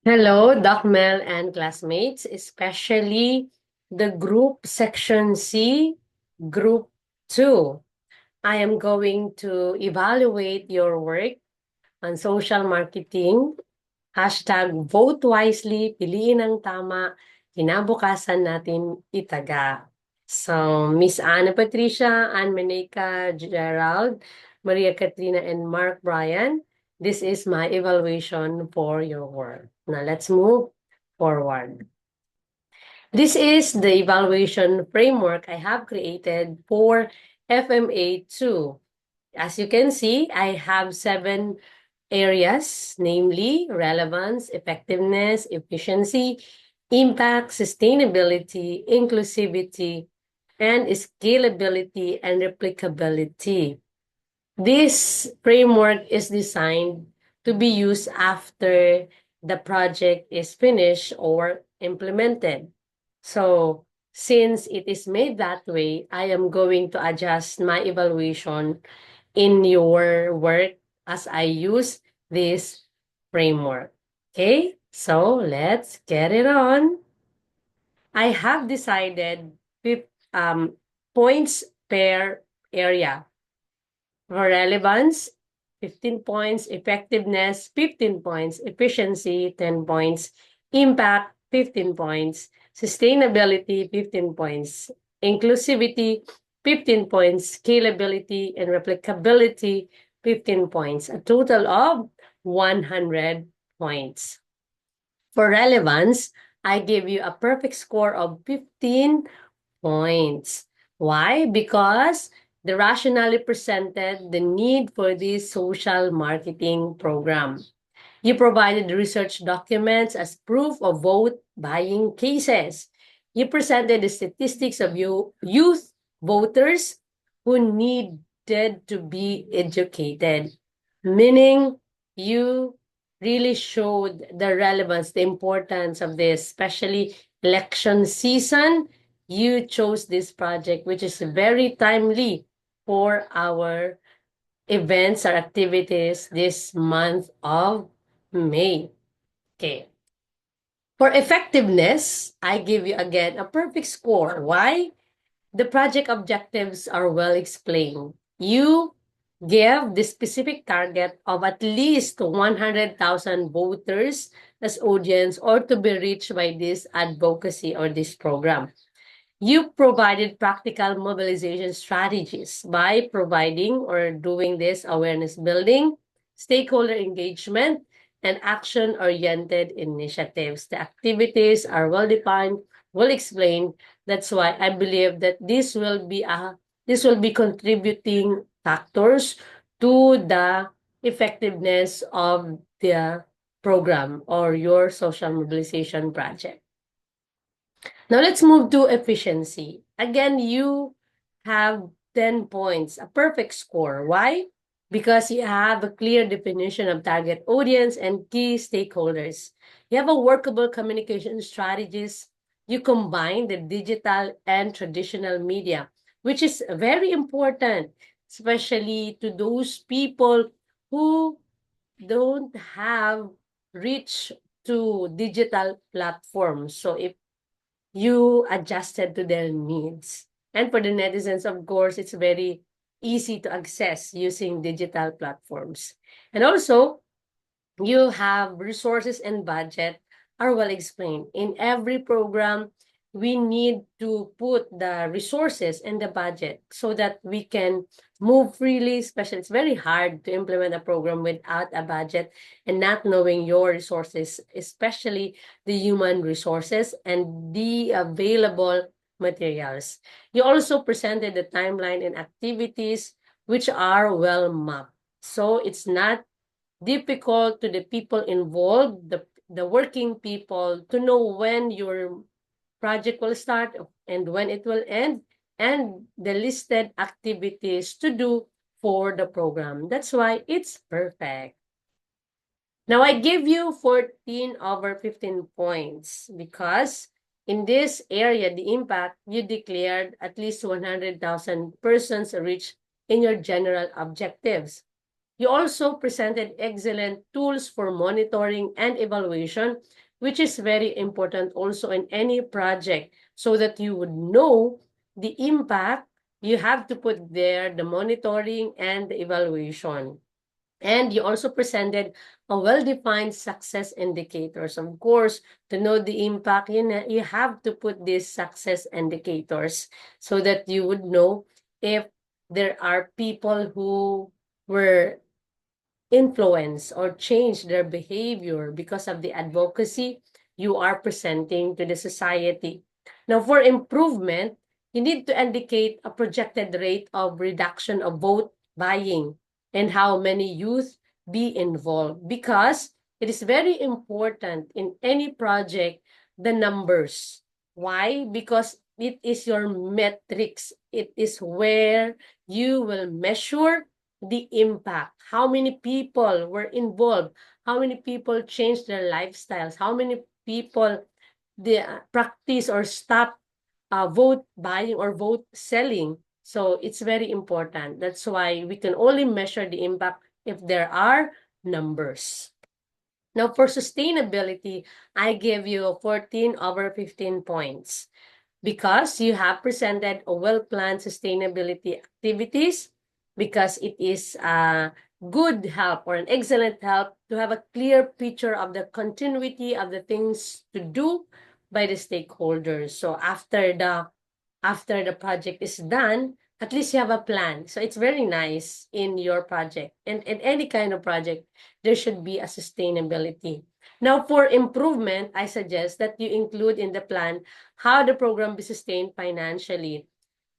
Hello, Doc Mel and classmates, especially the group section C, group 2. I am going to evaluate your work on social marketing. Hashtag vote wisely, piliin ang tama, kinabukasan natin itaga. So, Miss Ana Patricia, Ann Meneca, Gerald, Maria Katrina, and Mark Bryan, this is my evaluation for your work. Now, let's move forward. This is the evaluation framework I have created for FMA2. As you can see, I have 7 areas, namely relevance, effectiveness, efficiency, impact, sustainability, inclusivity, and scalability and replicability. This framework is designed to be used after the project is finished or implemented. So, since it is made that way, I am going to adjust my evaluation in your work as I use this framework. Okay, so let's get it on. I have decided um, points per area. For relevance, 15 points, effectiveness, 15 points, efficiency, 10 points, impact, 15 points, sustainability, 15 points, inclusivity, 15 points, scalability, and replicability, 15 points, a total of 100 points. For relevance, I give you a perfect score of 15 points. Why? Because the rationale presented the need for this social marketing program. You provided research documents as proof of vote buying cases. You presented the statistics of youth voters who needed to be educated, meaning you really showed the relevance, the importance of this, especially election season. You chose this project, which is very timely for our events or activities this month of May. Okay. For effectiveness, I give you again a perfect score. Why? The project objectives are well explained. You give the specific target of at least 100,000 voters as audience or to be reached by this advocacy or this program. You provided practical mobilization strategies by providing or doing this awareness building, stakeholder engagement, and action-oriented initiatives. The activities are well defined, well explained. That's why I believe that this will be contributing factors to the effectiveness of the program or your social mobilization project. Now let's move to efficiency. Again, you have 10 points, a perfect score. Why? Because you have a clear definition of target audience and key stakeholders. You have a workable communication strategies. You combine the digital and traditional media, which is very important, especially to those people who don't have reach to digital platforms. So if you adjusted to their needs. And for the netizens, of course, it's very easy to access using digital platforms. And also, you have resources and budget are well explained. In every program, we need to put the resources and the budget so that we can move freely, especially it's very hard to implement a program without a budget and not knowing your resources, especially the human resources and the available materials. You also presented the timeline and activities which are well mapped. So it's not difficult to the people involved, the working people, to know when your project will start and when it will end, and the listed activities to do for the program. That's why it's perfect. Now, I give you 14 over 15 points because in this area, the impact, you declared at least 100,000 persons reached in your general objectives. You also presented excellent tools for monitoring and evaluation, which is very important also in any project, so that you would know the impact. You have to put there the monitoring and the evaluation. And you also presented a well-defined success indicators. Of course, to know the impact, you have to put these success indicators so that you would know if there are people who were influence or change their behavior because of the advocacy you are presenting to the society. Now, for improvement, you need to indicate a projected rate of reduction of vote buying and how many youth be involved, because it is very important in any project, the numbers. Why? Because it is your metrics. It is where you will measure the impact, how many people were involved, how many people changed their lifestyles, how many people practice or stop vote buying or vote selling. So it's very important. That's why we can only measure the impact if there are numbers. Now, for sustainability, I give you 14 over 15 points because you have presented a well-planned sustainability activities, because it is a good help or an excellent help to have a clear picture of the continuity of the things to do by the stakeholders. So after the project is done, at least you have a plan. So it's very nice in your project. And in any kind of project, there should be a sustainability. Now, for improvement, I suggest that you include in the plan how the program be sustained financially.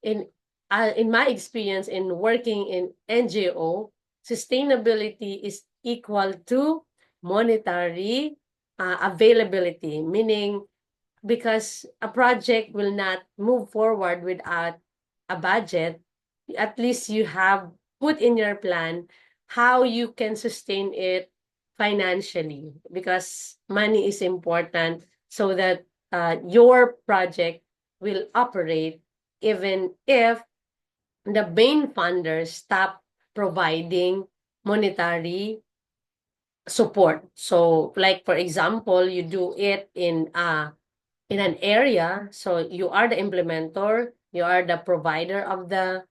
In my experience in working in NGO, sustainability is equal to monetary availability, meaning because a project will not move forward without a budget, at least you have put in your plan how you can sustain it financially, because money is important so that your project will operate even if the main funders stop providing monetary support. So like for example, you do it in an area, so you are the implementer, you are the provider of the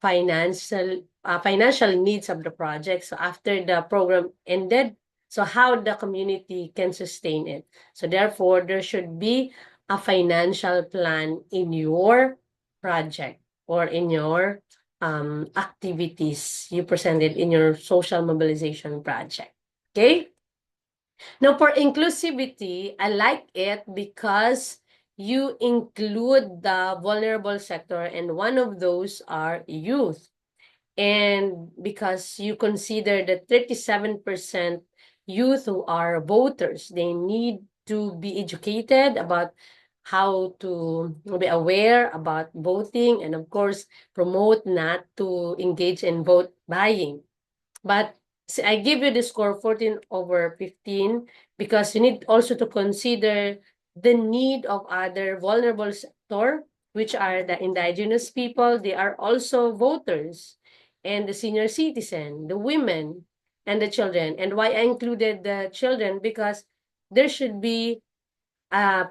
financial needs of the project. So after the program ended, so how the community can sustain it. So therefore, there should be a financial plan in your project or in your activities you presented in your social mobilization project. Okay. Now, for inclusivity, I like it because you include the vulnerable sector, and one of those are youth. And because you consider that 37% youth who are voters, they need to be educated about how to be aware about voting, and of course, promote not to engage in vote buying. But I give you the score 14 over 15 because you need also to consider the need of other vulnerable sector, which are the indigenous people. They are also voters, and the senior citizen, the women, and the children. And why I included the children, because there should be uh,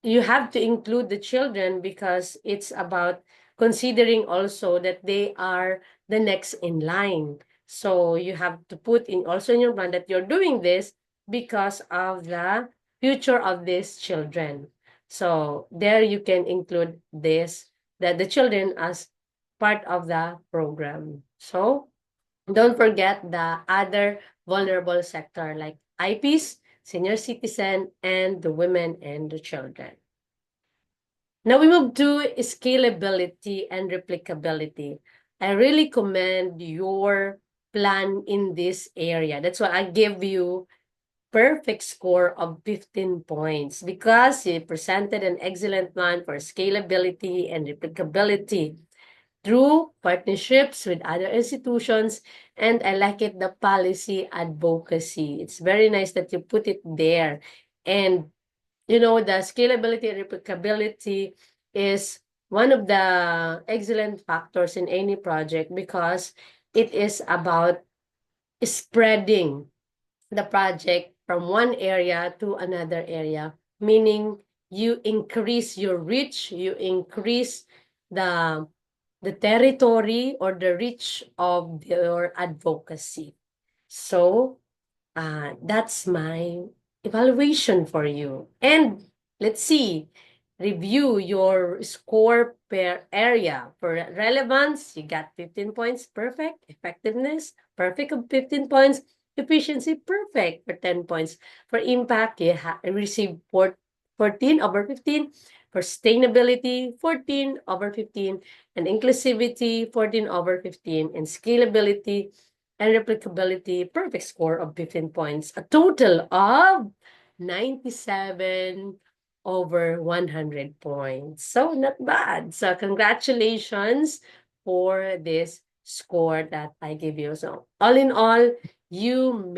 you have to include the children, because it's about considering also that they are the next in line. So you have to put in also in your plan that you're doing this because of the future of these children. So there you can include this, that the children as part of the program. So don't forget the other vulnerable sector like IPs, senior citizen, and the women and the children. Now we move to scalability and replicability. I really commend your plan in this area. That's why I give you perfect score of 15 points, because you presented an excellent plan for scalability and replicability through partnerships with other institutions. And I like it, the policy advocacy. It's very nice that you put it there. And the scalability and replicability is one of the excellent factors in any project, because it is about spreading the project from one area to another area, meaning you increase your reach, you increase the the territory or the reach of your advocacy. So that's my evaluation for you. And let's see, review your score per area. For relevance, you got 15 points, perfect. Effectiveness, perfect of 15 points. Efficiency, perfect for 10 points. For impact, you receive 14 over 15. For sustainability, 14 over 15. And inclusivity, 14 over 15. And scalability, and replicability, perfect score of 15 points. A total of 97 over 100 points. So not bad. So congratulations for this score that I give you. So all in all, you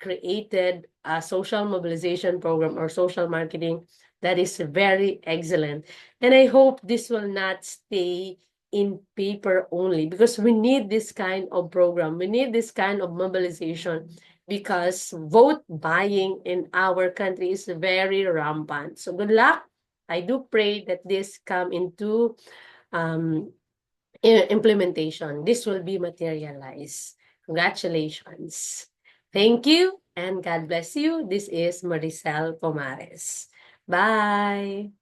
created a social mobilization program or social marketing that is very excellent. And I hope this will not stay in paper only, because we need this kind of program. We need this kind of mobilization because vote buying in our country is very rampant. So good luck. I do pray that this come into um, implementation. This will be materialized. Congratulations. Thank you and God bless you. This is Maricel Pomares. Bye.